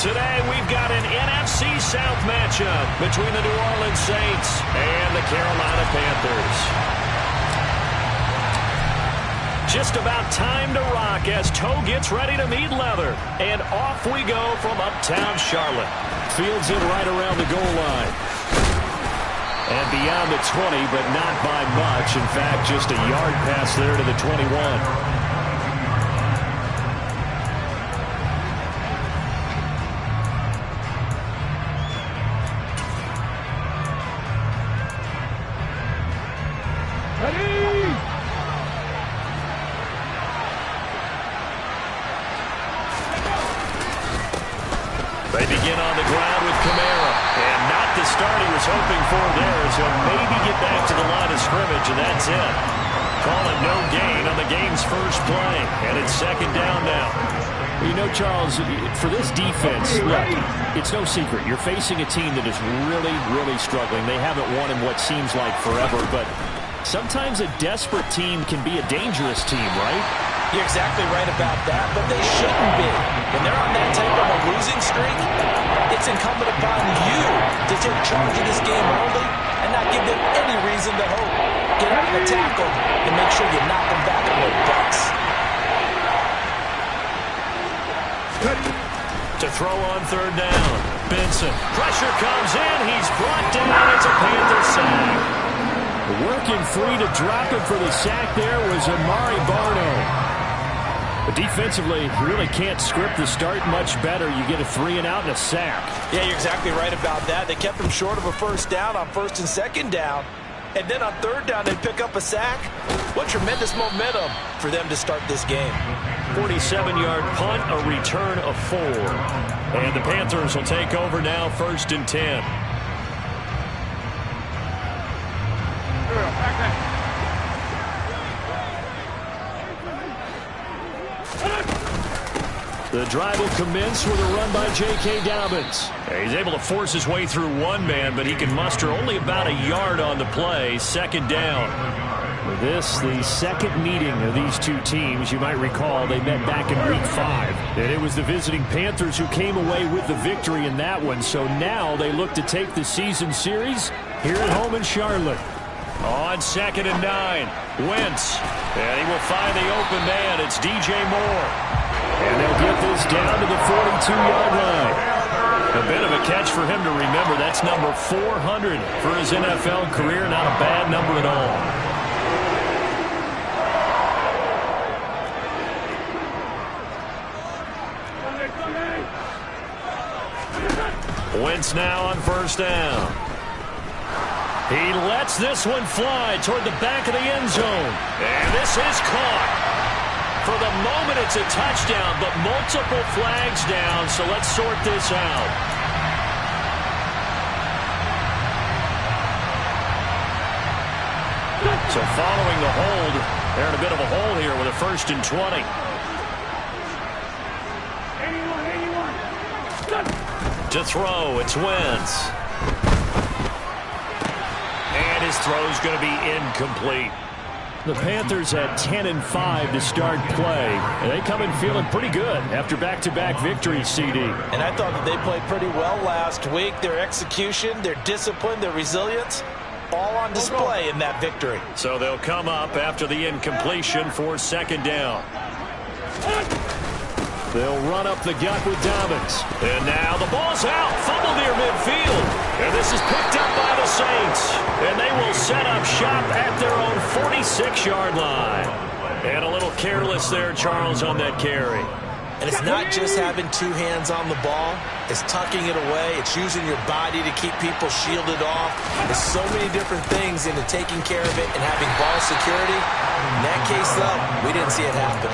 Today we've got an NFC South matchup between the New Orleans Saints and the Carolina Panthers. Just about time to rock as toe gets ready to meet leather. And off we go from uptown Charlotte. Fields it right around the goal line. And beyond the 20, but not by much. In fact, just a yard pass there to the 21. They begin on the ground with Kamara. And not the start he was hoping for there, as he'll maybe get back to the line of scrimmage, and that's it. Call it no gain on the game's first play. And it's second down now. You know, Charles, for this defense, look, it's no secret. You're facing a team that is really, really struggling. They haven't won in what seems like forever, but sometimes a desperate team can be a dangerous team, right? You're exactly right about that, but they shouldn't be. When they're on that type of a losing streak, it's incumbent upon you to take charge of this game early and not give them any reason to hope. Get out of the tackle and make sure you knock them back on their butts. To throw on third down. Benson. Pressure comes in. He's brought down. It's a Panther sack. Working free to drop it for the sack there was Amari Barno. But defensively, you really can't script the start much better. You get a 3 and out and a sack. Yeah, you're exactly right about that. They kept him short of a first down on first and second down. And then on third down, they pick up a sack. What tremendous momentum for them to start this game. 47-yard punt, a return of 4. And the Panthers will take over now, first and 10. The drive will commence with a run by J.K. Dobbins. He's able to force his way through one man, but he can muster only about a yard on the play. Second down. This, the second meeting of these two teams. You might recall they met back in week 5. And it was the visiting Panthers who came away with the victory in that one. So now they look to take the season series here at home in Charlotte. On second and 9, Wentz. And he will find the open man. It's DJ Moore. And they'll get this down to the 42-yard line. A bit of a catch for him to remember. That's number 400 for his NFL career. Not a bad number at all. Wentz now on first down. He lets this one fly toward the back of the end zone. And this is caught. For the moment, it's a touchdown, but multiple flags down, so let's sort this out. So following the hold, they're in a bit of a hole here with a first and 20. To throw, it's Wentz. And his throw's going to be incomplete. The Panthers at 10-5 to start play. And they come in feeling pretty good after back-to-back victories, CD. And I thought that they played pretty well last week. Their execution, their discipline, their resilience, all on display in that victory. So they'll come up after the incompletion for second down. They'll run up the gut with Dobbins. And now the ball's out. Fumble near midfield. And this is picked up by the Saints. And they will set up shop at their own 46-yard line. And a little careless there, Charles, on that carry. And it's not just having two hands on the ball. It's tucking it away. It's using your body to keep people shielded off. There's so many different things into taking care of it and having ball security. In that case, though, we didn't see it happen.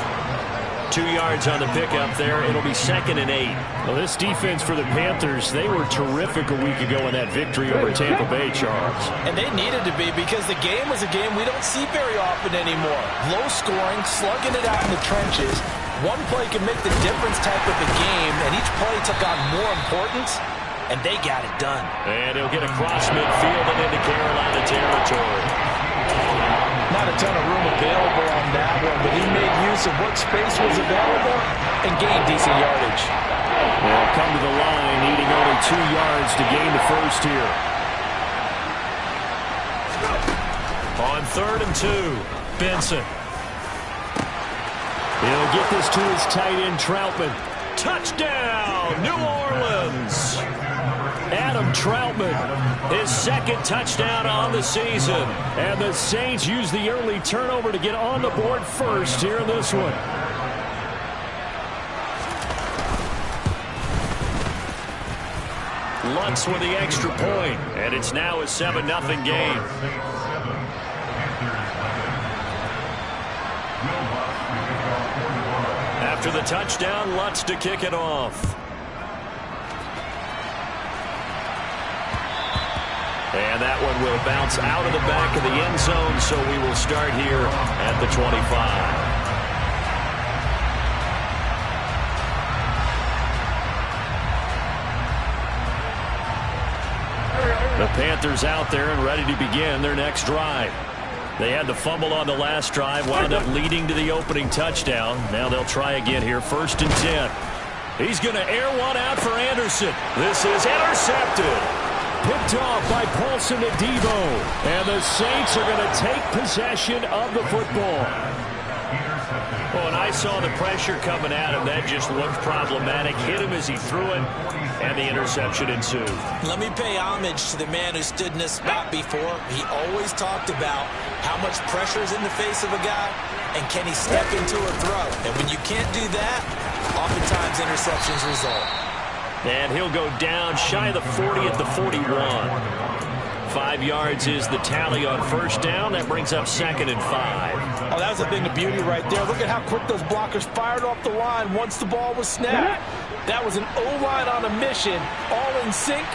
2 yards on the pickup there. It'll be second and 8. Well, this defense for the Panthers, they were terrific a week ago in that victory over Tampa Bay, Charles. And they needed to be, because the game was a game we don't see very often anymore. Low scoring, slugging it out in the trenches. One play can make the difference type of a game, and each play took on more importance, and they got it done. And he'll get across midfield and into Carolina territory. Not a ton of room available on that one, but he made use of what space was available and gained decent yardage. They'll come to the line, needing only 2 yards to gain the first here. On 3rd and 2, Benson. He'll get this to his tight end, Troutman. Touchdown, New Orleans. Adam Troutman, his 2nd touchdown on the season. And the Saints use the early turnover to get on the board first here in this one. Lutz with the extra point, and it's now a 7-0 game. After the touchdown, Lutz to kick it off. And that one will bounce out of the back of the end zone, so we will start here at the 25. The Panthers out there and ready to begin their next drive. They had the fumble on the last drive, wound up leading to the opening touchdown. Now they'll try again here, 1st and 10. He's going to air one out for Anderson. This is intercepted. Picked off by Paulson Adebo. And the Saints are going to take possession of the football. Well, and I saw the pressure coming at him. That just looked problematic. Hit him as he threw it, and the interception ensued. Let me pay homage to the man who stood in this spot before. He always talked about how much pressure is in the face of a guy, and can he step into a throw. And when you can't do that, oftentimes interceptions result. And he'll go down shy of the 40 at the 41. 5 yards is the tally on 1st down. That brings up 2nd and 5. Oh, that was a thing of beauty right there. Look at how quick those blockers fired off the line once the ball was snapped. That was an O-line on a mission, all in sync,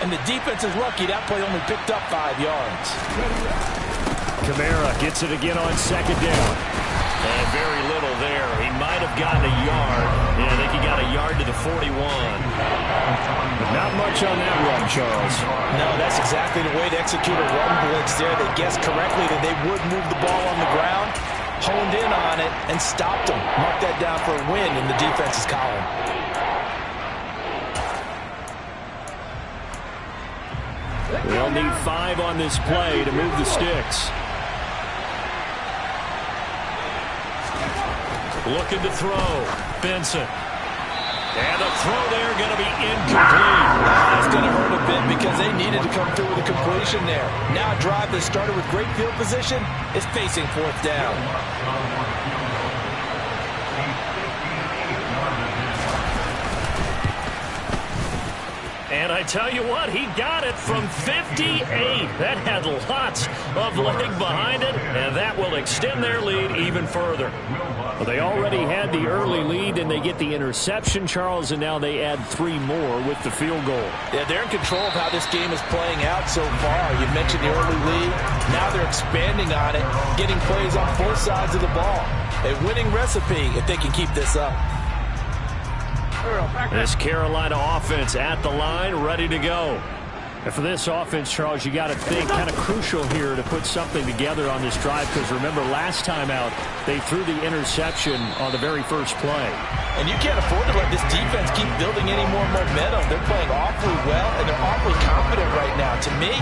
and the defense is lucky that play only picked up 5 yards. Kamara gets it again on 2nd down. And very little there. He might have gotten a yard. Yeah, I think he got a yard to the 41. But not much on that run, Charles. No, that's exactly the way to execute a run blitz there. They guessed correctly that they would move the ball on the ground, honed in on it, and stopped them. Mark that down for a win in the defense's column. They'll need 5 on this play to move the sticks. Looking to throw. Benson. And the throw there going to be incomplete. That's going to hurt a bit because they needed to come through with a completion there. Now a drive that started with great field position is facing 4th down. And I tell you what, he got it from 58. That had lots of leg behind it, and that will extend their lead even further. Well, they already had the early lead, and they get the interception, Charles, and now they add 3 more with the field goal. Yeah, they're in control of how this game is playing out so far. You mentioned the early lead. Now they're expanding on it, getting plays on both sides of the ball. A winning recipe if they can keep this up. This Carolina offense at the line, ready to go. And for this offense, Charles, you got to think kind of crucial here to put something together on this drive, because remember last time out they threw the interception on the very first play. And you can't afford to let this defense keep building any more momentum. They're playing awfully well, and they're awfully confident right now. To me,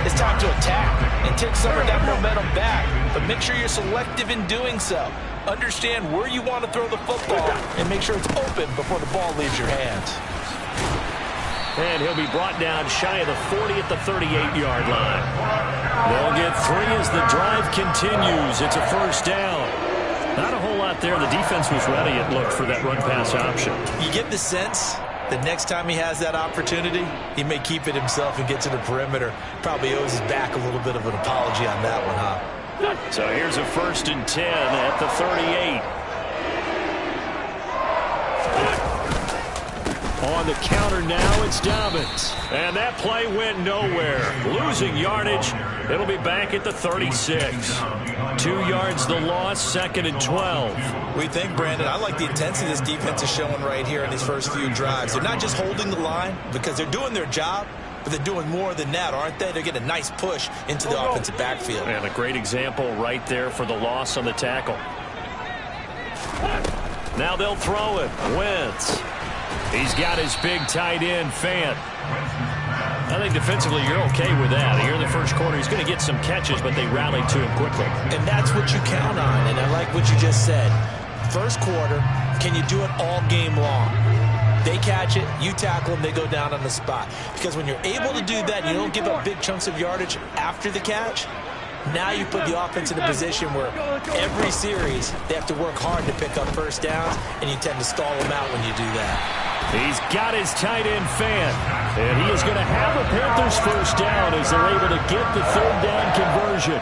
it's time to attack and take some of that momentum back, but make sure you're selective in doing so. Understand where you want to throw the football and make sure it's open before the ball leaves your hands. And he'll be brought down shy of the 40 at the 38-yard line. They'll get 3 as the drive continues. It's a 1st down. Not a whole lot there. The defense was ready, it looked, for that run-pass option. You get the sense that next time he has that opportunity, he may keep it himself and get to the perimeter. Probably owes his back a little bit of an apology on that one, huh? So here's a 1st and 10 at the 38. On the counter now, it's Dobbins. And that play went nowhere. Losing yardage. It'll be back at the 36. 2 yards the loss, 2nd and 12. We think, Brandon, I like the intensity this defense is showing right here in these first few drives. They're not just holding the line because they're doing their job, but they're doing more than that, aren't they? They're getting a nice push into the offensive backfield. And a great example right there for the loss on the tackle. Now they'll throw it. Wentz. He's got his big tight end, Fant. I think defensively you're okay with that. Here in the first quarter, he's going to get some catches, but they rallied to him quickly. And that's what you count on, and I like what you just said. First quarter, can you do it all game long? They catch it, you tackle them, they go down on the spot. Because when you're able to do that, and you don't give up big chunks of yardage after the catch, now you put the offense in a position where every series they have to work hard to pick up first downs, and you tend to stall them out when you do that. He's got his tight end, Fant, and he is going to have a Panthers first down as they're able to get the third down conversion.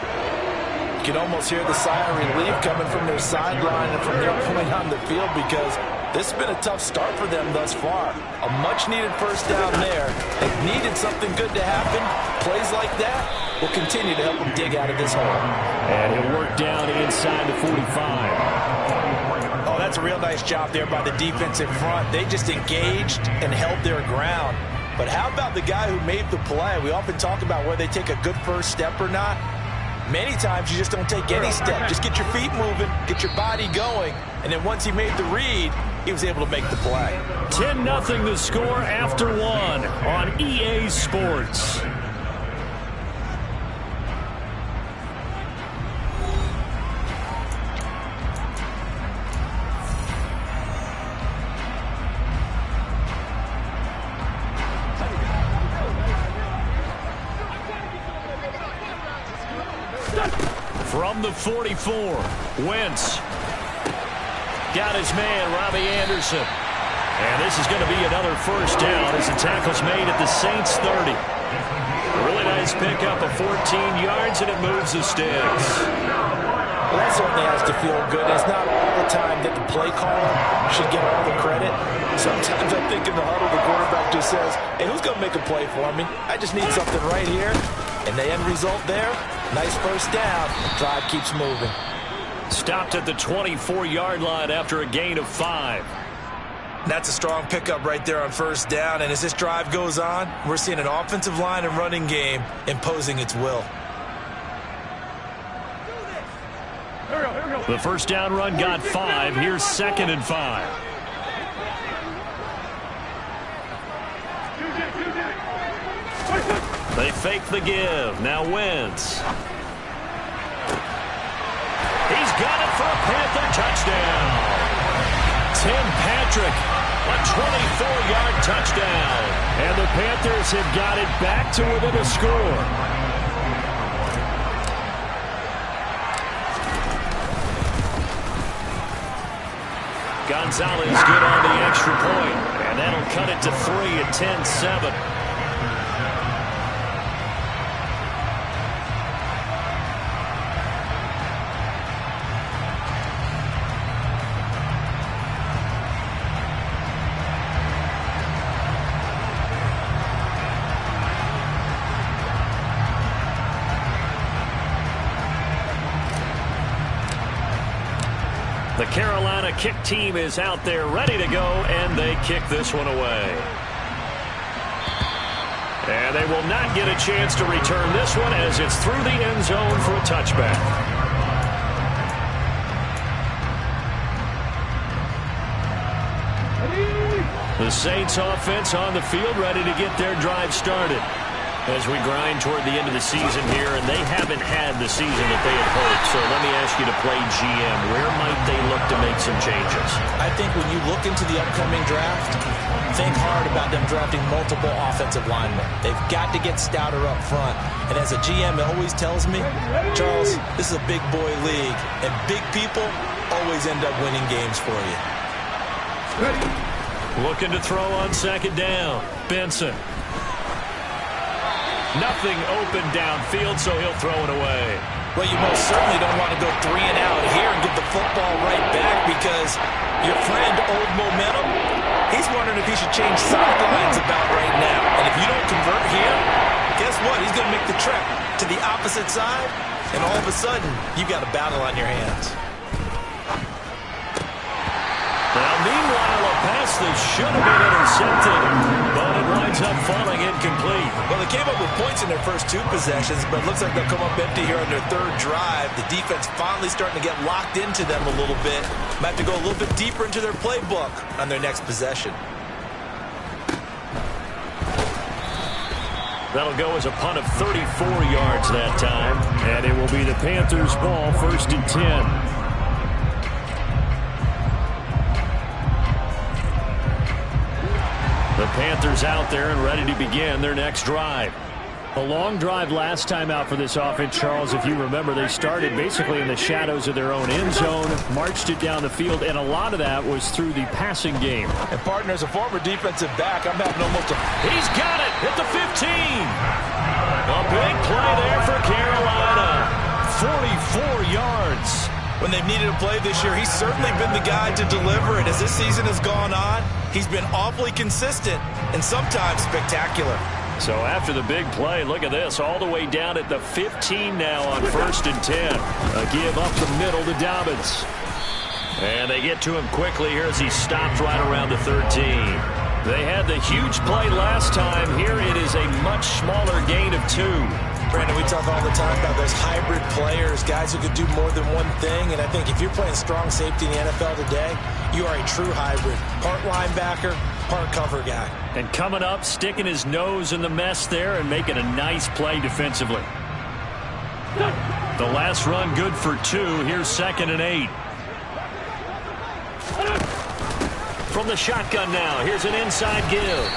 You can almost hear the sigh of relief coming from their sideline and from their point on the field, because this has been a tough start for them thus far. A much-needed first down there. They've needed something good to happen. Plays like that will continue to help them dig out of this hole. And he'll work down inside the 45. Oh, that's a real nice job there by the defense in front. They just engaged and held their ground. But how about the guy who made the play? We often talk about whether they take a good first step or not. Many times you just don't take any step. Just get your feet moving, get your body going, and then once he made the read, he was able to make the play. 10-0 the score after one on EA Sports. From the 44, Wentz. Got his man, Robbie Anderson. And this is going to be another first down as the tackle's made at the Saints 30. Really nice pickup of 14 yards, and it moves the sticks. Well, that certainly has to feel good. It's not all the time that the play caller should get all the credit. Sometimes I think in the huddle, the quarterback just says, hey, who's going to make a play for me? I just need something right here. And the end result there, nice first down. Drive keeps moving. Stopped at the 24-yard line after a gain of 5. That's a strong pickup right there on first down. And as this drive goes on, we're seeing an offensive line and running game imposing its will. The first down run got 5. Here's 2nd and 5. They fake the give. Now Wentz. He's got it for a Panther touchdown. Tim Patrick, a 24-yard touchdown. And the Panthers have got it back to within a score. Gonzalez good on the extra point, and that'll cut it to 3 at 10-7. The Carolina kick team is out there ready to go, and they kick this one away. And they will not get a chance to return this one as it's through the end zone for a touchback. The Saints offense on the field ready to get their drive started as we grind toward the end of the season here, and they haven't had the season that they had hoped. So let me ask you to play GM. Where might they look to make some changes? I think when you look into the upcoming draft, think hard about them drafting multiple offensive linemen. They've got to get stouter up front. And as a GM, it always tells me, Charles, this is a big boy league, and big people always end up winning games for you. Looking to throw on 2nd down. Benson. Nothing open downfield, so he'll throw it away. Well, you most certainly don't want to go 3 and out here and get the football right back, because your friend, Old Momentum, he's wondering if he should change sidelines about right now. And if you don't convert here, guess what? He's going to make the trek to the opposite side, and all of a sudden, you've got a battle on your hands. Now, meanwhile, a pass that should have been intercepted, but it winds up falling incomplete. Well, they came up with points in their first 2 possessions, but it looks like they'll come up empty here on their 3rd drive. The defense finally starting to get locked into them a little bit. Might have to go a little bit deeper into their playbook on their next possession. That'll go as a punt of 34 yards that time. And it will be the Panthers' ball, 1st and 10. The Panthers out there and ready to begin their next drive. A long drive last time out for this offense, Charles. If you remember, they started basically in the shadows of their own end zone, marched it down the field, and a lot of that was through the passing game. And partner, as a former defensive back, I'm having almost a... He's got it at the 15. A big play there for Carolina. 44 yards. When they've needed a play this year, he's certainly been the guy to deliver it. As this season has gone on, he's been awfully consistent and sometimes spectacular. So after the big play, look at this, all the way down at the 15 now on 1st and 10. A give up the middle to Dobbins. And they get to him quickly here as he stops right around the 13. They had the huge play last time. Here it is a much smaller gain of 2. Brandon, we talk all the time about those hybrid players, guys who could do more than one thing. And I think if you're playing strong safety in the NFL today, you are a true hybrid. Part linebacker, part cover guy. And coming up, sticking his nose in the mess there and making a nice play defensively. The last run good for 2. Here's 2nd and 8. From the shotgun now, here's an inside give.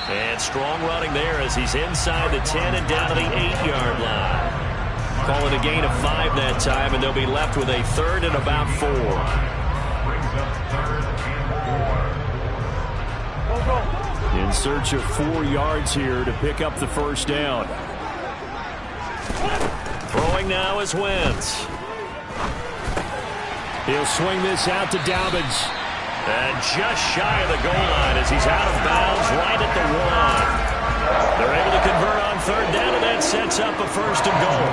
And strong running there as he's inside the 10 and down to the 8-yard line. Call it a gain of 5 that time, and they'll be left with a 3rd and about 4. In search of 4 yards here to pick up the 1st down. Throwing now is Wentz. He'll swing this out to Dobbins. And just shy of the goal line as he's out of bounds right at the 1. They're able to convert on 3rd down, and that sets up a 1st and goal.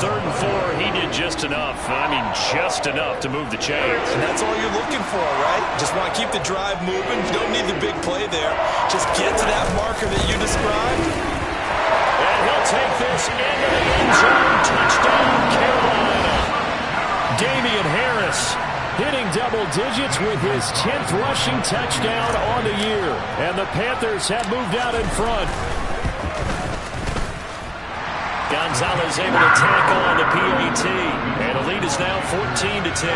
3rd and 4, he did just enough. I mean, just enough to move the chains. And that's all you're looking for, right? Just want to keep the drive moving. You don't need the big play there. Just get to that marker that you described. And he'll take this into the end zone. Touchdown, Carolina. Damian Harris hitting double digits with his 10th rushing touchdown on the year. And the Panthers have moved out in front. Gonzalez able to tack on the PAT. And the lead is now 14-10.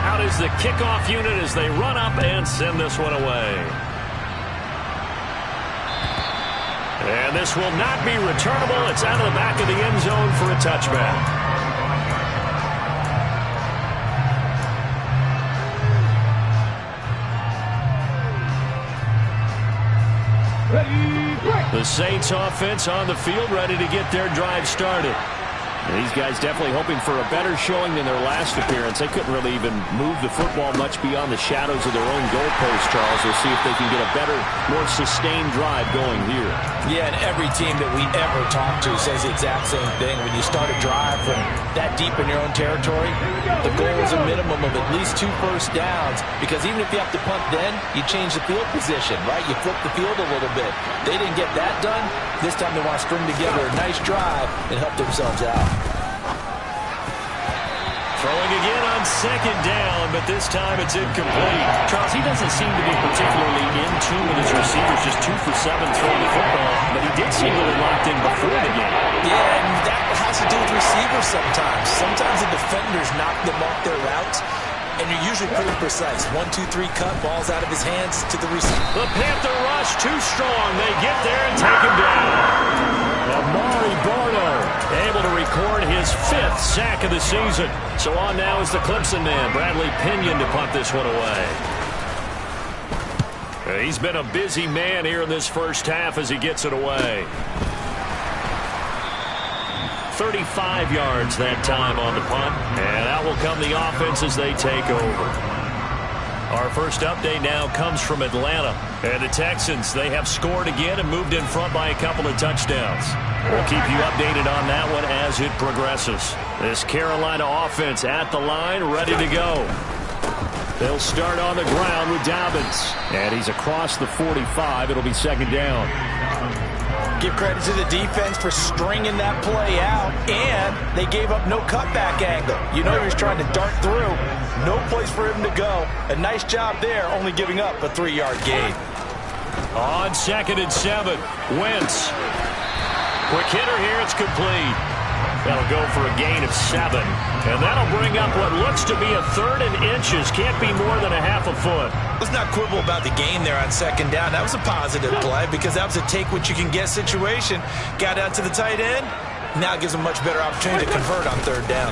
Out is the kickoff unit as they run up and send this one away. And this will not be returnable. It's out of the back of the end zone for a touchback. The Saints offense on the field, ready to get their drive started. And these guys definitely hoping for a better showing than their last appearance. They couldn't really even move the football much beyond the shadows of their own goalpost, Charles. We'll see if they can get a better, more sustained drive going here. Yeah, and every team that we ever talk to says the exact same thing. When you start a drive from that deep in your own territory, the goal is a minimum of at least 2 first downs, because even if you have to punt then, you change the field position, right? You flip the field a little bit. They didn't get that done. This time they want to string together a nice drive and help themselves out. Throwing again on 2nd down, but this time it's incomplete. Charles, he doesn't seem to be particularly in tune with his receivers, just 2 for 7 throwing the football, but he did seem really locked in before the game. Yeah, and that has to do with receivers sometimes. Sometimes the defenders knock them off their routes, and you're usually pretty precise. 1, 2, 3 cut, ball's out of his hands to the receiver. The Panther rush too strong. They get there and take him down. Amari Barno able to record his 5th sack of the season. So on now is the Clemson man, Bradley Pinion, to punt this one away. He's been a busy man here in this first half as he gets it away. 35 yards that time on the punt, and out will come the offense as they take over. Our first update now comes from Atlanta. And the Texans, they have scored again and moved in front by a couple of touchdowns. We'll keep you updated on that one as it progresses. This Carolina offense at the line, ready to go. They'll start on the ground with Dobbins. And he's across the 45. It'll be 2nd down. Give credit to the defense for stringing that play out, and they gave up no cutback angle. You know he was trying to dart through. No place for him to go. A nice job there, only giving up a 3-yard gain. On 2nd and 7, Wentz. Quick hitter here, it's complete. That'll go for a gain of 7. And that'll bring up what looks to be a 3rd and inches. Can't be more than a half a foot. Let's not quibble about the gain there on 2nd down. That was a positive play because that was a take-what-you-can-get situation. Got out to the tight end. Now gives him a much better opportunity to convert on 3rd down.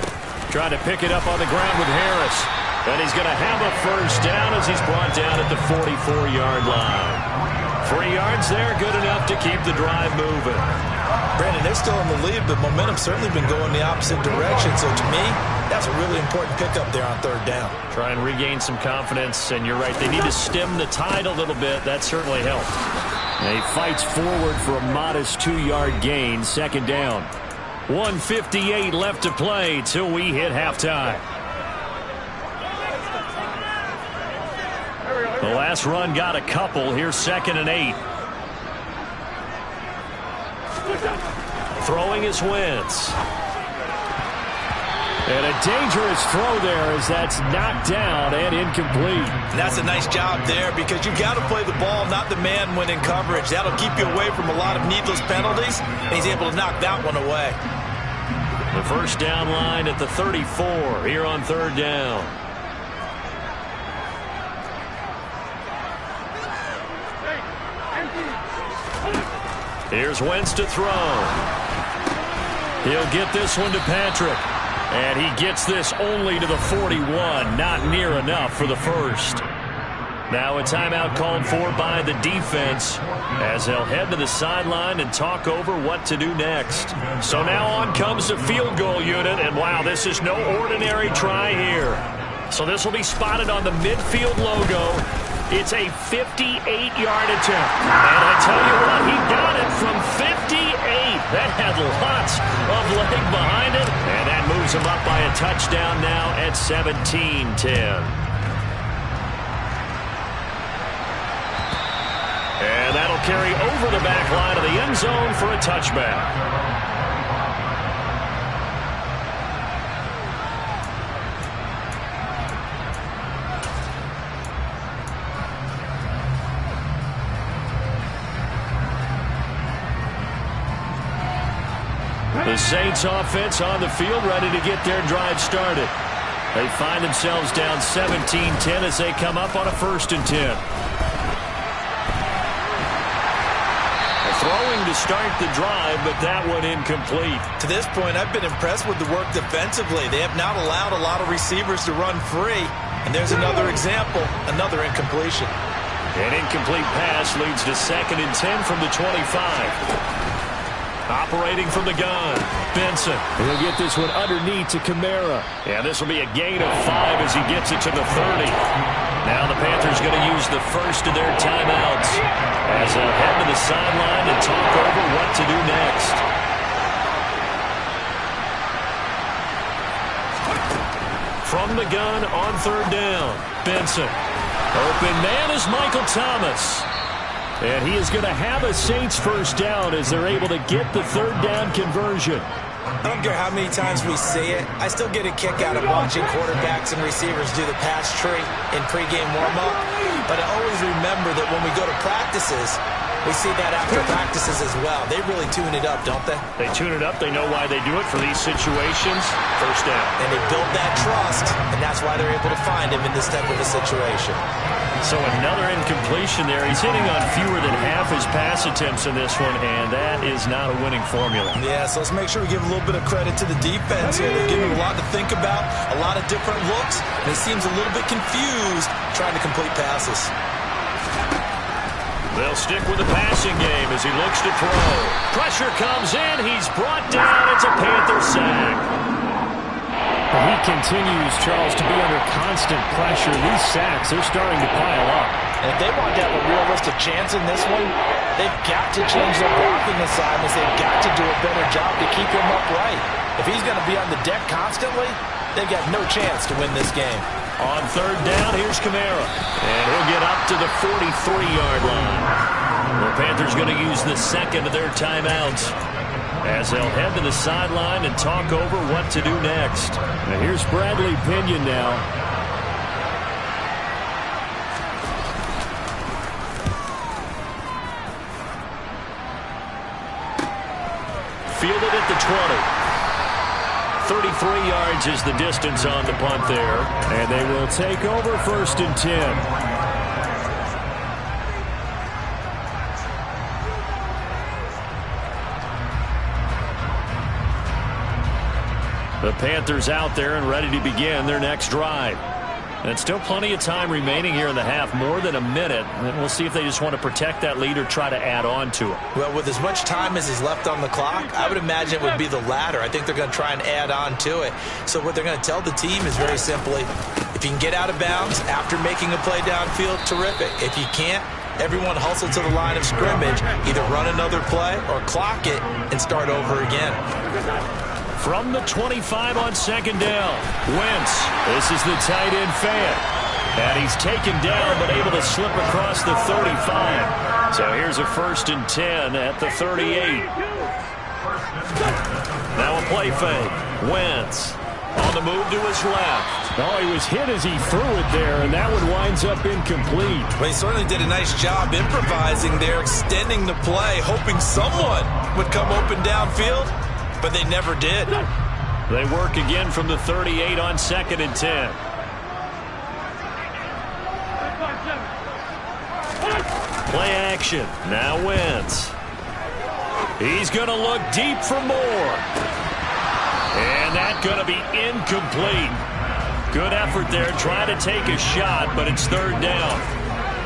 Trying to pick it up on the ground with Harris. And he's going to have a 1st down as he's brought down at the 44-yard line. 3 yards there, good enough to keep the drive moving. Brandon, they're still in the lead, but momentum's certainly been going the opposite direction. So to me, that's a really important pickup there on 3rd down. Try and regain some confidence, and you're right. They need to stem the tide a little bit. That certainly helped. And he fights forward for a modest 2-yard gain. 2nd down. 1:58 left to play till we hit halftime. The last run got a couple. Here's 2nd and 8. Throwing is Wentz. And a dangerous throw there as that's knocked down and incomplete. And that's a nice job there because you've got to play the ball, not the man when in coverage. That'll keep you away from a lot of needless penalties, and he's able to knock that one away. The 1st down line at the 34 here on 3rd down. Here's Wentz to throw. He'll get this one to Patrick. And he gets this only to the 41. Not near enough for the 1st. Now a timeout called for by the defense as they'll head to the sideline and talk over what to do next. So now on comes the field goal unit. And wow, this is no ordinary try here. So this will be spotted on the midfield logo. It's a 58-yard attempt. And I tell you what, he got it from 58. That had lots of leg behind it. And that moves him up by a touchdown now at 17-10. And that'll carry over the back line of the end zone for a touchback. The Saints offense on the field ready to get their drive started. They find themselves down 17-10 as they come up on a 1st and 10. Throwing to start the drive, but that one incomplete. To this point, I've been impressed with the work defensively. They have not allowed a lot of receivers to run free. And there's another example, another incompletion. An incomplete pass leads to 2nd and 10 from the 25. Operating from the gun, Benson. He'll get this one underneath to Kamara. And this will be a gain of 5 as he gets it to the 30. Now the Panthers going to use the 1st of their timeouts as they'll head to the sideline and talk over what to do next. From the gun on 3rd down, Benson. Open man is Michael Thomas. And he is going to have a Saints 1st down as they're able to get the 3rd down conversion. I don't care how many times we see it. I still get a kick out of watching quarterbacks and receivers do the pass tree in pregame warm-up. But I always remember that when we go to practices, we see that after practices as well. They really tune it up, don't they? They tune it up. They know why they do it for these situations. 1st down. And they build that trust, and that's why they're able to find him in this type of a situation. So another incompletion there. He's hitting on fewer than half his pass attempts in this one, and that is not a winning formula. Yeah, so let's make sure we give a little bit of credit to the defense here. They're giving him a lot to think about, a lot of different looks, and he seems a little bit confused trying to complete passes. They'll stick with the passing game as he looks to throw. Pressure comes in. He's brought down. It's a Panther sack. He continues, Charles, to be under constant pressure. These sacks, they're starting to pile up. And if they want to have a realistic chance in this one, they've got to change their blocking assignments. They've got to do a better job to keep him upright. If he's going to be on the deck constantly, they've got no chance to win this game. On 3rd down, here's Kamara. And he'll get up to the 43-yard line. The Panthers going to use the 2nd of their timeouts as they'll head to the sideline and talk over what to do next. Now here's Bradley Pinion now. fielded at the 20. 33 yards is the distance on the punt there. And they will take over 1st and 10. The Panthers out there and ready to begin their next drive. And still plenty of time remaining here in the half, more than a minute. And we'll see if they just want to protect that lead or try to add on to it. Well, with as much time as is left on the clock, I would imagine it would be the latter. I think they're going to try and add on to it. So what they're going to tell the team is very simply, if you can get out of bounds after making a play downfield, terrific. If you can't, everyone hustle to the line of scrimmage, either run another play or clock it and start over again. From the 25 on 2nd down, Wentz. This is the tight end fan. And he's taken down but able to slip across the 35. So here's a 1st and 10 at the 38. Now a play fake. Wentz on the move to his left. Oh, he was hit as he threw it there, and that one winds up incomplete. Well, he certainly did a nice job improvising there, extending the play, hoping someone would come open downfield. But they never did. They work again from the 38 on 2nd and 10. Play action. Now Wentz. He's going to look deep for more. And that's going to be incomplete. Good effort there, trying to take a shot, but it's 3rd down.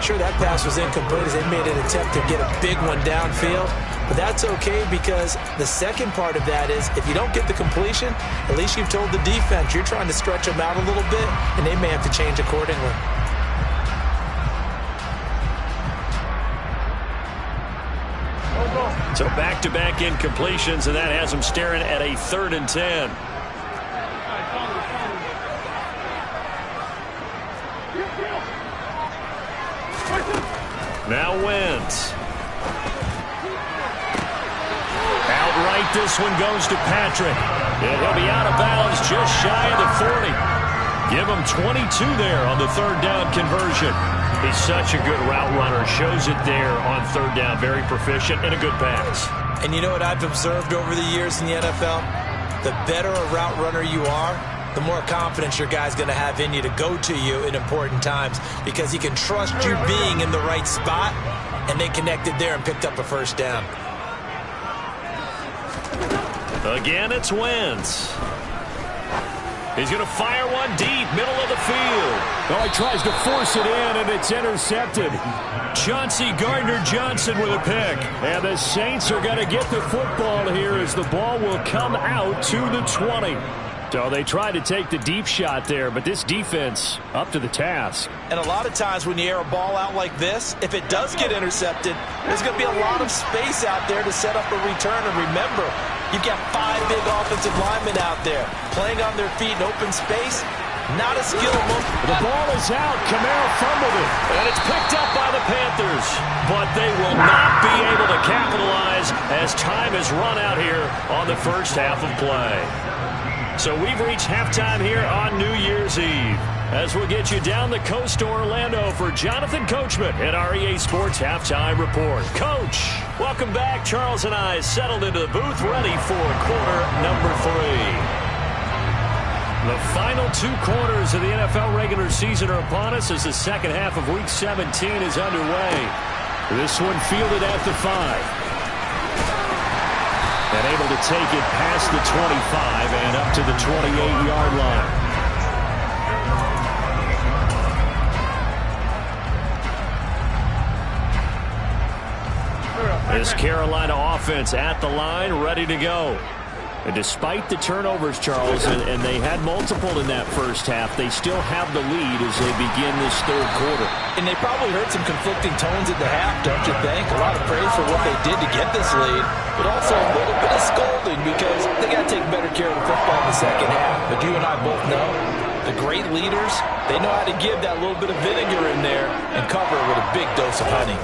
Sure, that pass was incomplete as they made an attempt to get a big one downfield. But that's okay because the second part of that is if you don't get the completion, at least you've told the defense you're trying to stretch them out a little bit, and they may have to change accordingly. So back-to-back incompletions, and that has them staring at a 3rd and 10. Now Wentz. Outright, this one goes to Patrick. And he'll be out of bounds just shy of the 40. Give him 22 there on the 3rd down conversion. He's such a good route runner. Shows it there on 3rd down. Very proficient and a good pass. And you know what I've observed over the years in the NFL? The better a route runner you are, the more confidence your guy's going to have in you to go to you in important times because he can trust you being in the right spot, and they connected there and picked up a 1st down. Again, it's Wentz. He's going to fire one deep, middle of the field. Oh, he tries to force it in, and it's intercepted. Chauncey Gardner-Johnson with a pick. And the Saints are going to get the football here as the ball will come out to the 20. So they tried to take the deep shot there, but this defense up to the task. And a lot of times when you air a ball out like this, if it does get intercepted, there's going to be a lot of space out there to set up a return. And remember, you've got 5 big offensive linemen out there playing on their feet in open space. Not a skill. The ball is out. Kamara fumbled it. And it's picked up by the Panthers. But they will not be able to capitalize as time has run out here on the first half of play. So we've reached halftime here on New Year's Eve. As we'll get you down the coast to Orlando for Jonathan Coachman at our EA Sports Halftime Report. Coach, welcome back. Charles and I settled into the booth, ready for quarter number 3. The final 2 quarters of the NFL regular season are upon us as the second half of Week 17 is underway. This one fielded at the 5. And able to take it past the 25 and up to the 28-yard line. This Carolina offense at the line, ready to go. And despite the turnovers, Charles, and they had multiple in that first half, they still have the lead as they begin this 3rd quarter. And they probably heard some conflicting tones at the half, don't you think? A lot of praise for what they did to get this lead, but also a little bit of scolding because they got to take better care of the football in the second half. But you and I both know the great leaders, they know how to give that little bit of vinegar in there and cover it with a big dose of honey.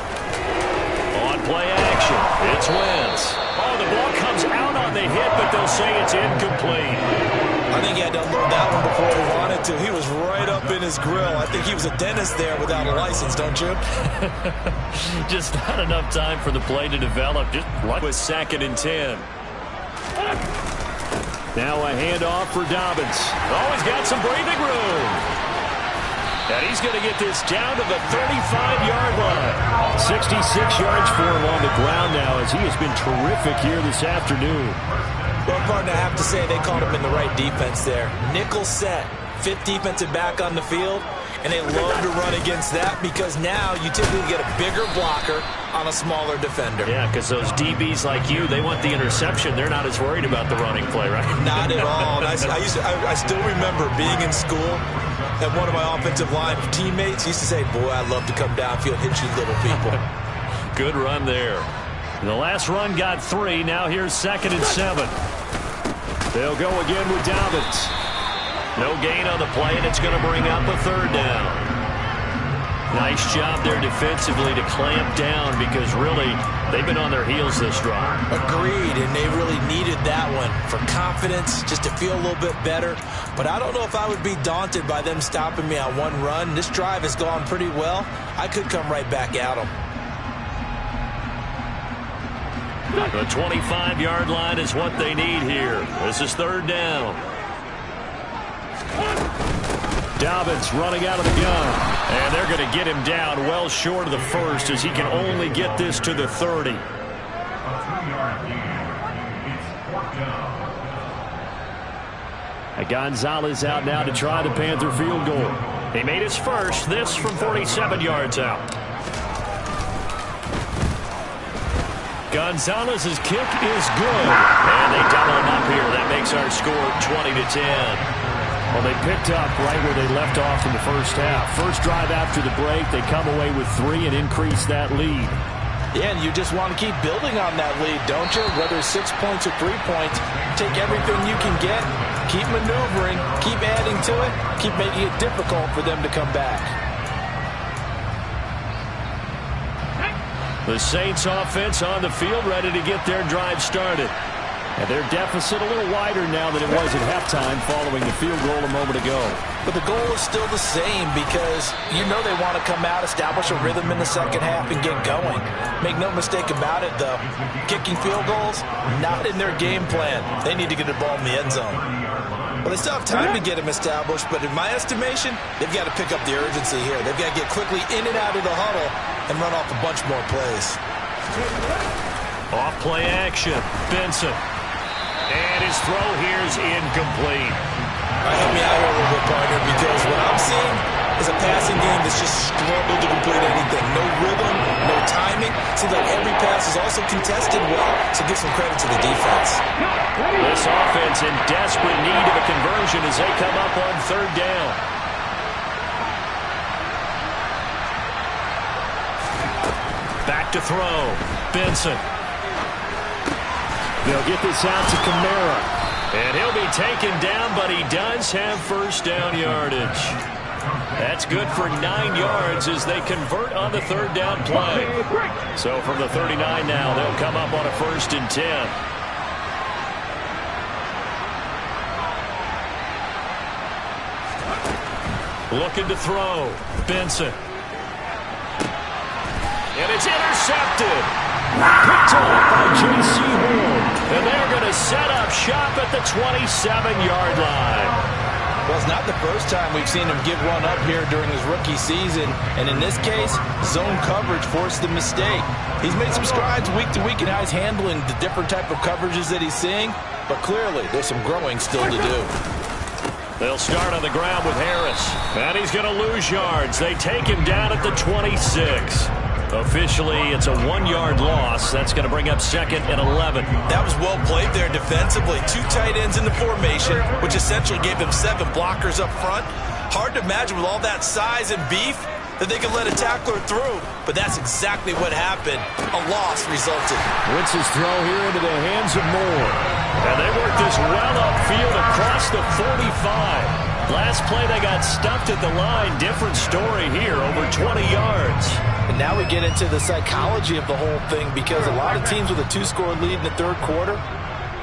On play action, it's Wentz. Oh, the ball comes out on the hit, but they'll say it's incomplete. I think he had to unload that one before he wanted to. He was right up in his grill. I think he was a dentist there without a license, don't you? Just not enough time for the play to develop. Just like with 2nd and 10. Now a handoff for Dobbins. Oh, he's got some breathing room. And he's going to get this down to the 35-yard line. 66 yards for him on the ground now as he has been terrific here this afternoon. Well, partner, I have to say they called him in the right defense there. Nickel set, fifth defensive back on the field, and they love to run against that because now you typically get a bigger blocker on a smaller defender. Yeah, because those DBs like you, they want the interception. They're not as worried about the running play, right? Not at all. And I still remember being in school, and one of my offensive line teammates used to say, boy, I'd love to come downfield, hit you little people. Good run there. The last run got 3. Now here's 2nd and 7. They'll go again with Dobbins. No gain on the play, and it's going to bring up a 3rd down. Nice job there defensively to clamp down because really they've been on their heels this drive. Agreed, and they really needed that one for confidence, just to feel a little bit better. But I don't know if I would be daunted by them stopping me on one run. This drive has gone pretty well. I could come right back at them. The 25-yard line is what they need here. This is 3rd down. Dobbins running out of the gun. And they're going to get him down well short of the 1st as he can only get this to the 30. Gonzalez out now to try the Panther field goal. He made his first, this from 47 yards out. Gonzalez's kick is good. And they double him up here. That makes our score 20-10. Well, they picked up right where they left off in the first half. First drive after the break, they come away with 3 and increase that lead. Yeah, and you just want to keep building on that lead, don't you? Whether it's 6 points or 3 points, take everything you can get, keep maneuvering, keep adding to it, keep making it difficult for them to come back. The Saints offense on the field, ready to get their drive started. And their deficit a little wider now than it was at halftime following the field goal a moment ago. But the goal is still the same because you know they want to come out, establish a rhythm in the second half, and get going. Make no mistake about it, though. Kicking field goals, not in their game plan. They need to get the ball in the end zone. Well, they still have time to get them established, but in my estimation, they've got to pick up the urgency here. They've got to get quickly in and out of the huddle and run off a bunch more plays. Off play action. Benson. And his throw here is incomplete. Help me out here a little bit, partner, because what I'm seeing is a passing game that's just struggled to complete anything. No rhythm, no timing. Seems like every pass is also contested well, so give some credit to the defense. This offense in desperate need of a conversion as they come up on 3rd down. Back to throw. Benson. They'll get this out to Kamara. And he'll be taken down, but he does have first down yardage. That's good for 9 yards as they convert on the 3rd down play. So from the 39 now, they'll come up on a 1st and 10. Looking to throw. Benson. And it's intercepted. Picked off by J.C. Horn. And they're going to set up shop at the 27-yard line. Well, it's not the first time we've seen him give one up here during his rookie season. And in this case, zone coverage forced the mistake. He's made some strides week to week in how he's handling the different type of coverages that he's seeing. But clearly, there's some growing still to do. They'll start on the ground with Harris. And he's going to lose yards. They take him down at the 26. Officially, it's a 1-yard loss. That's going to bring up 2nd and 11. That was well played there defensively. 2 tight ends in the formation, which essentially gave them 7 blockers up front. Hard to imagine with all that size and beef that they could let a tackler through. But that's exactly what happened. A loss resulted. Wentz's throw here into the hands of Moore. And they work this well upfield across the 45. Last play, they got stuffed at the line. Different story here, over 20 yards. And now we get into the psychology of the whole thing because a lot of teams with a 2-score lead in the 3rd quarter,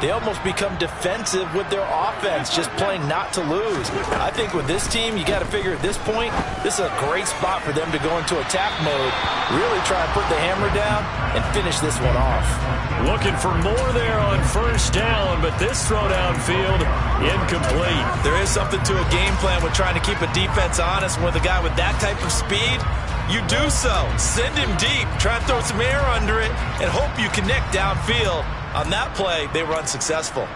they almost become defensive with their offense, just playing not to lose. I think with this team, you got to figure at this point, this is a great spot for them to go into attack mode, really try and put the hammer down and finish this one off. Looking for more there on first down, but this throw downfield incomplete. There is something to a game plan with trying to keep a defense honest with a guy with that type of speed. You do so. Send him deep. Try and throw some air under it and hope you connect downfield. On that play, they were unsuccessful.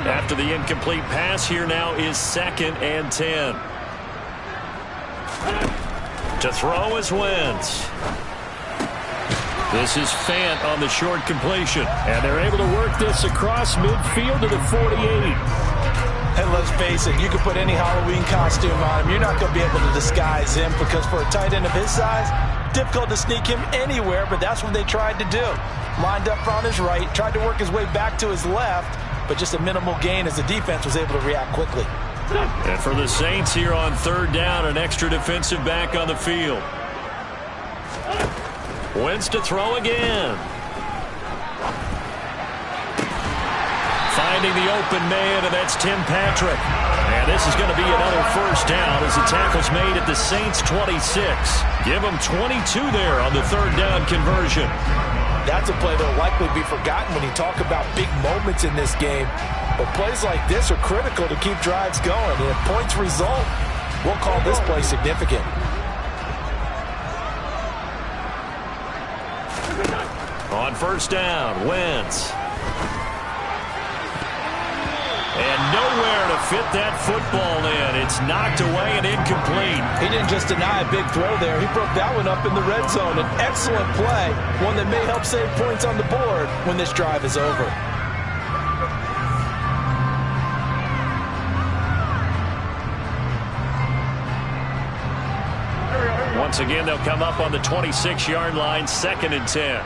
After the incomplete pass, here now is 2nd and 10. To throw is Wentz. This is Fant on the short completion. And they're able to work this across midfield to the 48. And let's face it, you can put any Halloween costume on him. You're not going to be able to disguise him because for a tight end of his size, difficult to sneak him anywhere, but that's what they tried to do. Lined up on his right, tried to work his way back to his left, but just a minimal gain as the defense was able to react quickly. And for the Saints here on 3rd down, an extra defensive back on the field. Wentz to throw again. Finding the open man, and that's Tim Patrick. And this is going to be another first down as the tackle's made at the Saints' 26. Give them 22 there on the 3rd down conversion. That's a play that will likely be forgotten when you talk about big moments in this game. But plays like this are critical to keep drives going. And if points result, we'll call this play significant. On first down, Wentz. And nowhere to fit that football in. It's knocked away and incomplete. He didn't just deny a big throw there. He broke that one up in the red zone. An excellent play, one that may help save points on the board when this drive is over. Once again, they'll come up on the 26-yard line, 2nd and 10.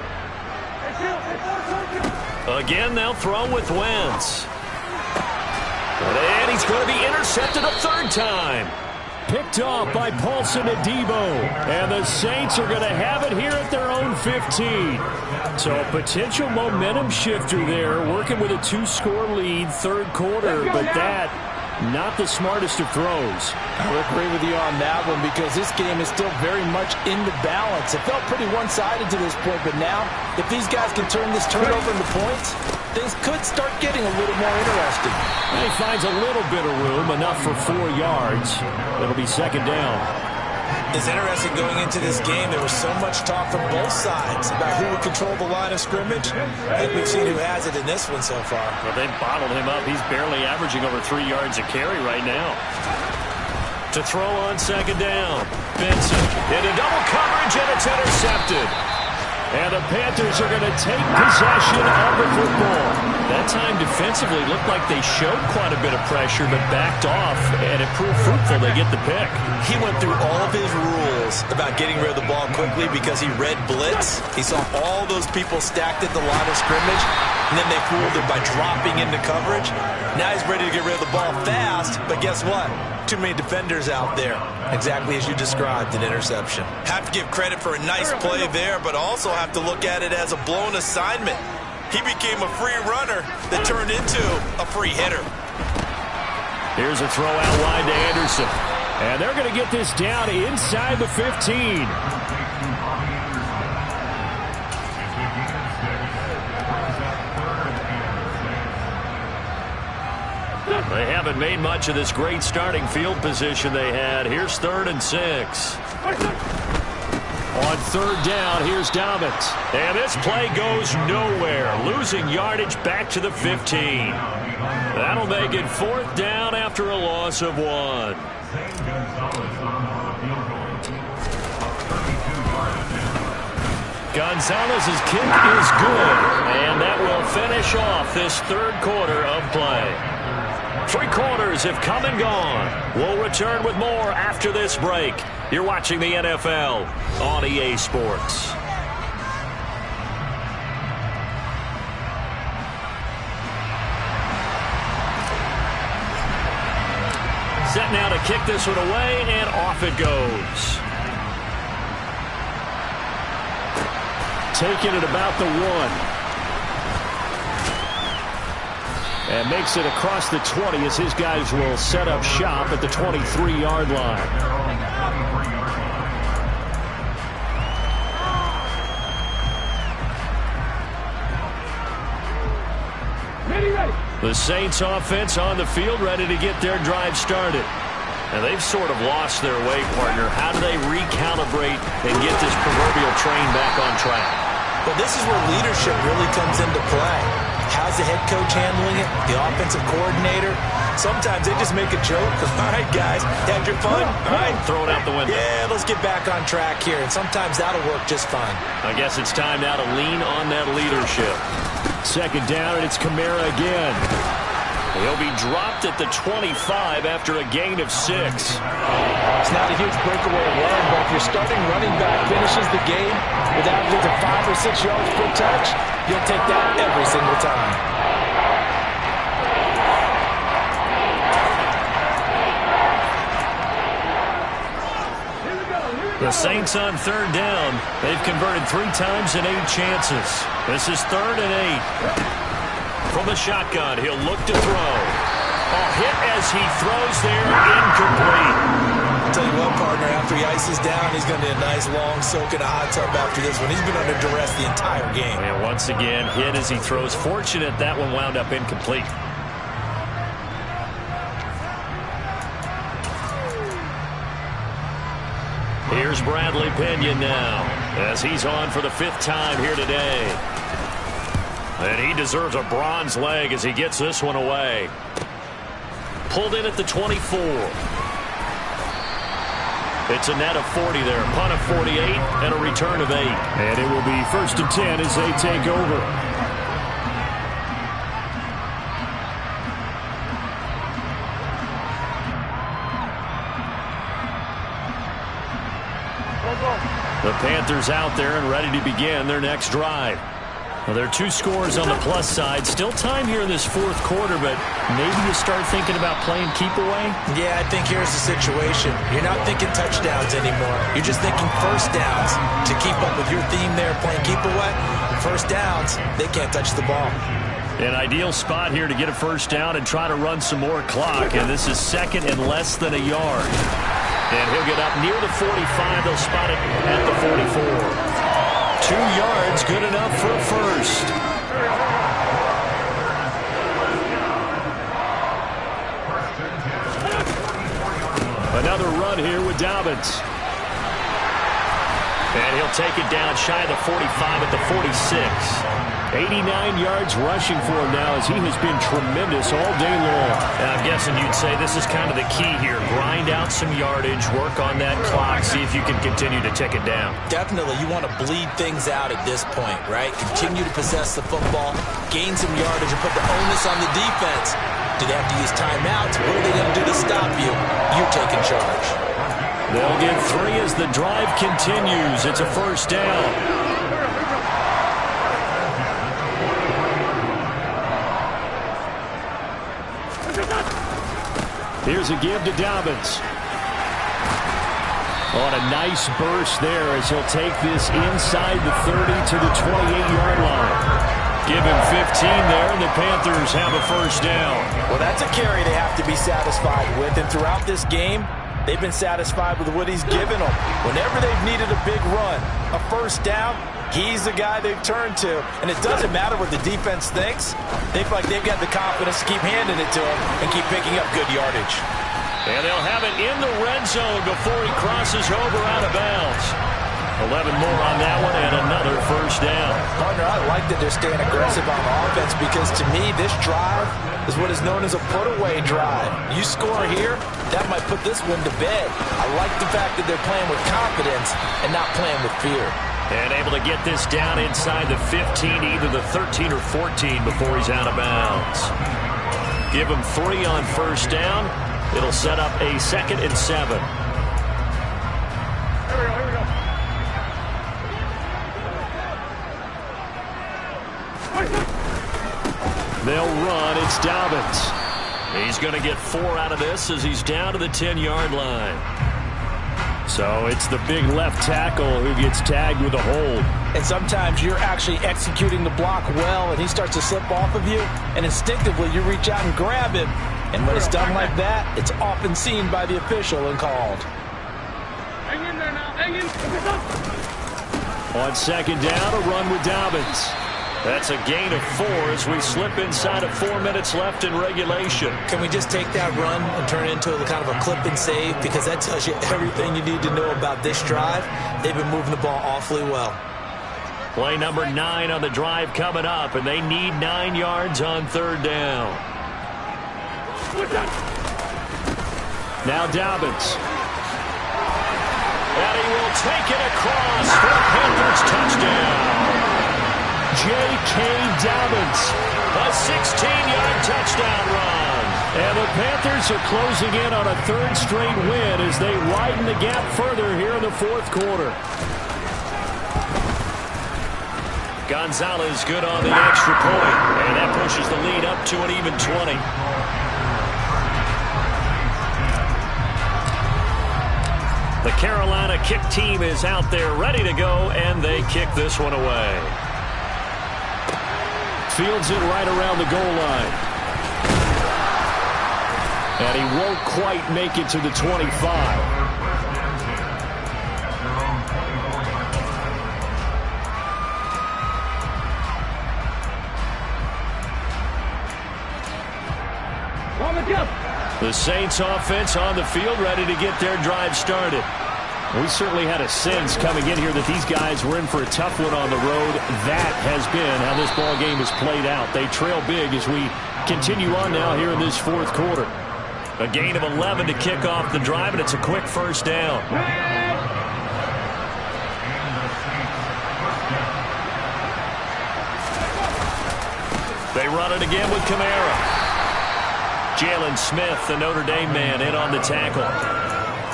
Again, they'll throw with Wentz. And he's going to be intercepted a 3rd time. Picked off by Paulson Adebo. And the Saints are going to have it here at their own 15. So a potential momentum shifter there, working with a 2-score lead, 3rd quarter, but that not the smartest of throws. I would agree with you on that one because this game is still very much in the balance. It felt pretty one-sided to this point, but now if these guys can turn this turnover into points, things could start getting a little more interesting. And he finds a little bit of room, enough for 4 yards. It'll be 2nd down. It's interesting going into this game. There was so much talk from both sides about who would control the line of scrimmage. I think we've seen who has it in this one so far. Well, they've bottled him up. He's barely averaging over 3 yards a carry right now. To throw on 2nd down. Benson into double coverage, and it's intercepted. And the Panthers are going to take possession of the football. That time defensively looked like they showed quite a bit of pressure but backed off, and it proved fruitful. They get the pick. He went through all of his rules about getting rid of the ball quickly because he read blitz. He saw all those people stacked at the line of scrimmage, and then they fooled him by dropping into coverage. Now he's ready to get rid of the ball fast, but guess what? Too many defenders out there. Exactly as you described, an interception. Have to give credit for a nice play there, but also have to look at it as a blown assignment. He became a free runner that turned into a free hitter. Here's a throw out wide to Anderson. And they're going to get this down inside the 15. They haven't made much of this great starting field position they had. Here's 3rd and 6. On 3rd down, here's Dobbins. And this play goes nowhere. Losing yardage back to the 15. That'll make it 4th down after a loss of 1. Gonzalez's kick is good. And that will finish off this 3rd quarter of play. 3 quarters have come and gone. We'll return with more after this break. You're watching the NFL on EA Sports. Set now to kick this one away, and off it goes. take it at about the 1. And makes it across the 20 as his guys will set up shop at the 23-yard line. The Saints offense on the field, ready to get their drive started. And they've sort of lost their way, partner. How do they recalibrate and get this proverbial train back on track? Well, this is where leadership really comes into play. How's the head coach handling it? The offensive coordinator? Sometimes they just make a joke. All right, guys, had your fun? All right. Throw it out the window. Yeah, let's get back on track here. And sometimes that'll work just fine. I guess it's time now to lean on that leadership. Second down, and it's Kamara again. He'll be dropped at the 25 after a gain of 6. It's not a huge breakaway run, but if your starting running back finishes the game with averages of 5 or 6 yards per touch, you'll take that every single time. The Saints on third down. They've converted 3 times in 8 chances. This is 3rd and 8. From the shotgun, he'll look to throw. A hit as he throws there, incomplete. I'll tell you what, partner, after he ices down, he's going to need a nice long soak in a hot tub after this one. He's been under duress the entire game. And once again, hit as he throws. Fortunate that one wound up incomplete. Here's Bradley Pinion now, as he's on for the 5th time here today. And he deserves a bronze leg as he gets this one away. Pulled in at the 24. It's a net of 40 there. Punt of 48 and a return of 8. And it will be 1st and 10 as they take over. The Panthers out there and ready to begin their next drive. Well, there are 2 scores on the plus side. Still time here in this 4th quarter, but maybe you start thinking about playing keep away? Yeah, I think here's the situation. You're not thinking touchdowns anymore. You're just thinking first downs. To keep up with your theme there, playing keep away, first downs, they can't touch the ball. An ideal spot here to get a first down and try to run some more clock. And this is 2nd and less than a yard. And he'll get up near the 45. They'll spot it at the 44. 2 yards, good enough for a first. Another run here with Dobbins. And he'll take it down shy of the 45 at the 46. 89 yards rushing for him now as he has been tremendous all day long. And I'm guessing you'd say this is kind of the key here. Grind out some yardage, work on that clock, see if you can continue to tick it down. Definitely. You want to bleed things out at this point, right? Continue to possess the football, gain some yardage, and put the onus on the defense. Do they have to use timeouts? What are they going to do to stop you? You're taking charge. They'll get 3 as the drive continues. It's a first down. Here's a give to Dobbins. On a nice burst there as he'll take this inside the 30 to the 28-yard line. Give him 15 there, and the Panthers have a first down. Well, that's a carry they have to be satisfied with, and throughout this game, they've been satisfied with what he's given them. Whenever they've needed a big run, a first down, he's the guy they've turned to. And it doesn't matter what the defense thinks. They feel like they've got the confidence to keep handing it to him and keep picking up good yardage. And they'll have it in the red zone before he crosses over out of bounds. 11 more on that one and another first down. Partner, I like that they're staying aggressive on offense because to me, this drive is what is known as a put-away drive. You score here, that might put this one to bed. I like the fact that they're playing with confidence and not playing with fear. And able to get this down inside the 15, either the 13 or 14 before he's out of bounds. Give him 3 on first down. It'll set up a 2nd and 7. They'll run. It's Dobbins. He's going to get 4 out of this as he's down to the 10-yard line. So it's the big left tackle who gets tagged with a hold. And sometimes you're actually executing the block well, and he starts to slip off of you, and instinctively you reach out and grab him. And when it's done like that, it's often seen by the official and called. Hang in there now. Hang in. On second down, a run with Dobbins. That's a gain of 4 as we slip inside of 4 minutes left in regulation. Can we just take that run and turn it into a kind of a clip and save? Because that tells you everything you need to know about this drive. They've been moving the ball awfully well. Play number 9 on the drive coming up, and they need 9 yards on third down. Now Dobbins. And he will take it across for a Panthers touchdown. J.K. Dobbins, a 16-yard touchdown run. And the Panthers are closing in on a third straight win as they widen the gap further here in the fourth quarter. Gonzalez good on the extra point, and that pushes the lead up to an even 20. The Carolina kick team is out there ready to go, and they kick this one away. Fields it right around the goal line. And he won't quite make it to the 25. The Saints offense on the field ready to get their drive started. We certainly had a sense coming in here that these guys were in for a tough one on the road. That has been how this ball game has played out. They trail big as we continue on now here in this fourth quarter. A gain of 11 to kick off the drive, and it's a quick first down. They run it again with Kamara. Jalen Smith, the Notre Dame man, in on the tackle.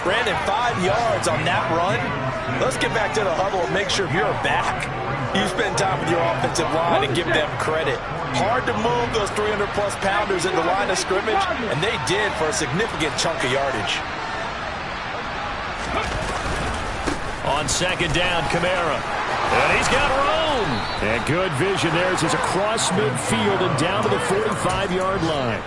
Brandon, 5 yards on that run. Let's get back to the huddle and make sure you're back. You spend time with your offensive line and give them credit. Hard to move those 300-plus pounders in the line of scrimmage, and they did for a significant chunk of yardage. On second down, Kamara. And he's got room. And good vision there as he's across midfield and down to the 45-yard line.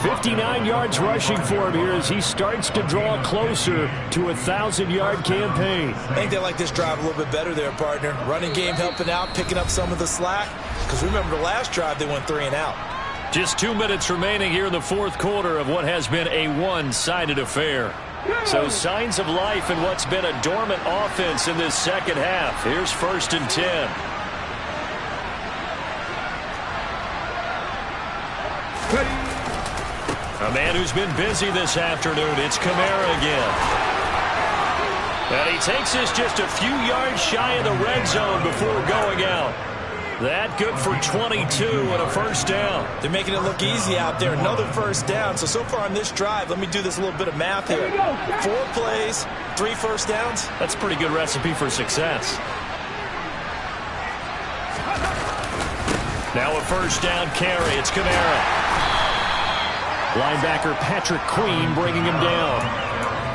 59 yards rushing for him here as he starts to draw closer to a 1,000-yard campaign. I think they like this drive a little bit better there, partner. Running game helping out, picking up some of the slack. Because remember the last drive, they went 3 and out. Just 2 minutes remaining here in the fourth quarter of what has been a one-sided affair. So signs of life in what's been a dormant offense in this second half. Here's 1st and 10. A man who's been busy this afternoon. It's Kamara again. And he takes us just a few yards shy of the red zone before going out. That good for 22 and a first down. They're making it look easy out there. Another first down. So far on this drive, let me do this a little bit of math here. 4 plays, 3 first downs. That's a pretty good recipe for success. Now a first down carry. It's Kamara. Linebacker Patrick Queen bringing him down.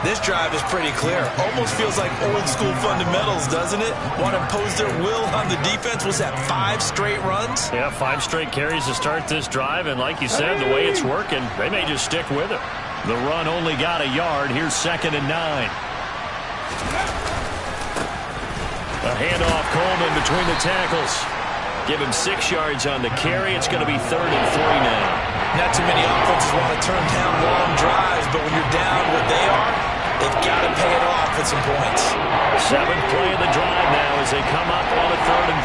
This drive is pretty clear. Almost feels like old school fundamentals, doesn't it? Want to impose their will on the defense. Was that 5 straight runs? Yeah, 5 straight carries to start this drive. And like you said, the way it's working, they may just stick with it. The run only got a yard. Here's 2nd and 9. A handoff, Coleman between the tackles. Give him 6 yards on the carry. It's going to be 3rd and 3 now. Not too many offenses want to turn down long drives, but when you're down what they are, they've got to pay it off with some points. 7th play of the drive now as they come up on a 3rd and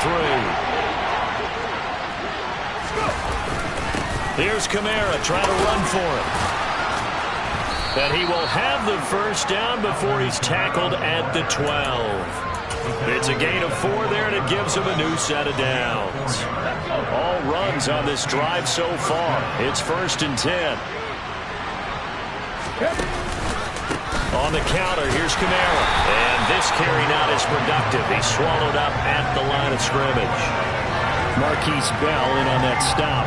3. Here's Kamara trying to run for it. And he will have the first down before he's tackled at the 12. It's a gain of 4 there, and it gives him a new set of downs. All runs on this drive so far. It's 1st and 10. On the counter, here's Kamara. And this carry not as productive. He's swallowed up at the line of scrimmage. Marquise Bell in on that stop.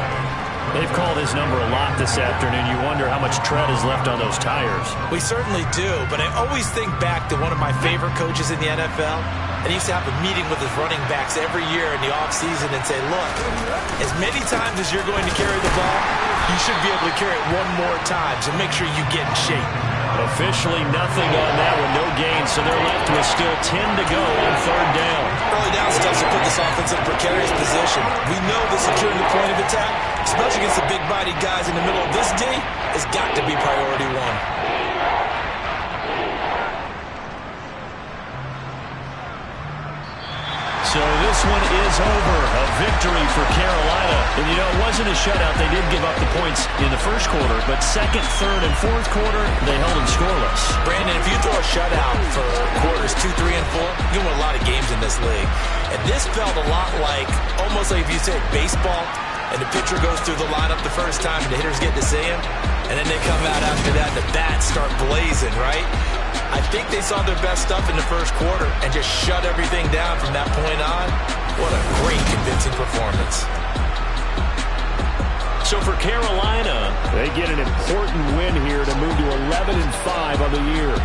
They've called his number a lot this afternoon. You wonder how much tread is left on those tires. We certainly do, but I always think back to one of my favorite coaches in the NFL. And he used to have a meeting with his running backs every year in the offseason and say, look, as many times as you're going to carry the ball, you should be able to carry it one more time, so make sure you get in shape. Officially nothing on that one, no gain, so they're left with still 10 to go on third down. Early down stuff to put this offense in a precarious position. We know the securing the point of attack, especially against the big-bodied guys in the middle of this D, has got to be priority one. So this one is over. A victory for Carolina. And, you know, it wasn't a shutout. They did give up the points in the first quarter, but second, third, and fourth quarter, they held them scoreless. Brandon, if you throw a shutout for quarters 2, 3, and 4, you win a lot of games in this league. And this felt a lot like, almost like if you say baseball, and the pitcher goes through the lineup the first time, and the hitters get to see him, and then they come out after that, the bats start blazing, right? I think they saw their best stuff in the first quarter and just shut everything down from that point on. What a great, convincing performance. So for Carolina, they get an important win here to move to 11-5 on the year.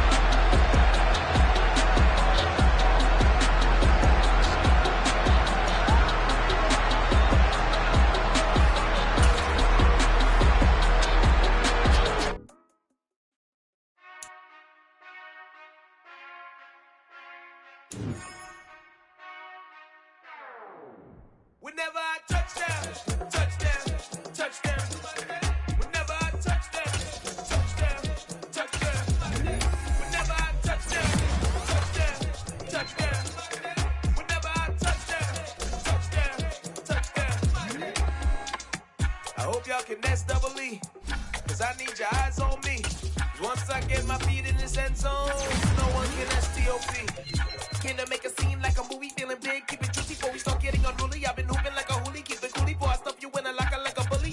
Whenever I touchdown, touchdown, touchdown. Whenever I touchdown, touchdown, touchdown. Whenever I touchdown, touchdown, touchdown. Whenever I touchdown, touchdown, touchdown. I hope y'all can nest double E, cause I need your eyes on me. Once I get my feet in this end zone, no one can STOP. Can I make a scene like a movie, feeling big, keep it juicy before we start getting unruly. I've been hooping like a hoolie, keep it coolie before I stuff you in a locker like a bully.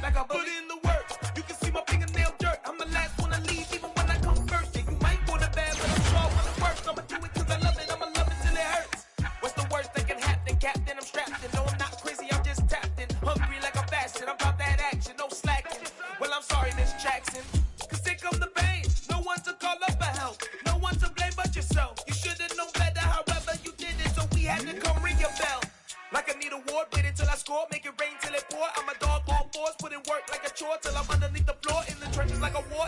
Like a bully. Put in the work, you can see my fingernail dirt. I'm the last one to leave, even when I come first. Yeah, you might want it bad, but I'm sure I want it worse. I'ma do it cause I love it, I'ma love it till it hurts. What's the worst that can happen, Captain? I'm strapped in. No, I'm not crazy, I'm just tapped in. Hungry like a bastard, I'm about that action, no slacking. Well, I'm sorry, Miss Jackson, cause here come the pain. No one to call up for help, no one to blame but yourself. You should've known better, however you did it, so we had to come ring your bell. Like I need a ward, wait until I score, make it rain till it pour. I'm a dog on fours, put in work like a chore till I'm underneath the floor in the trenches like a war.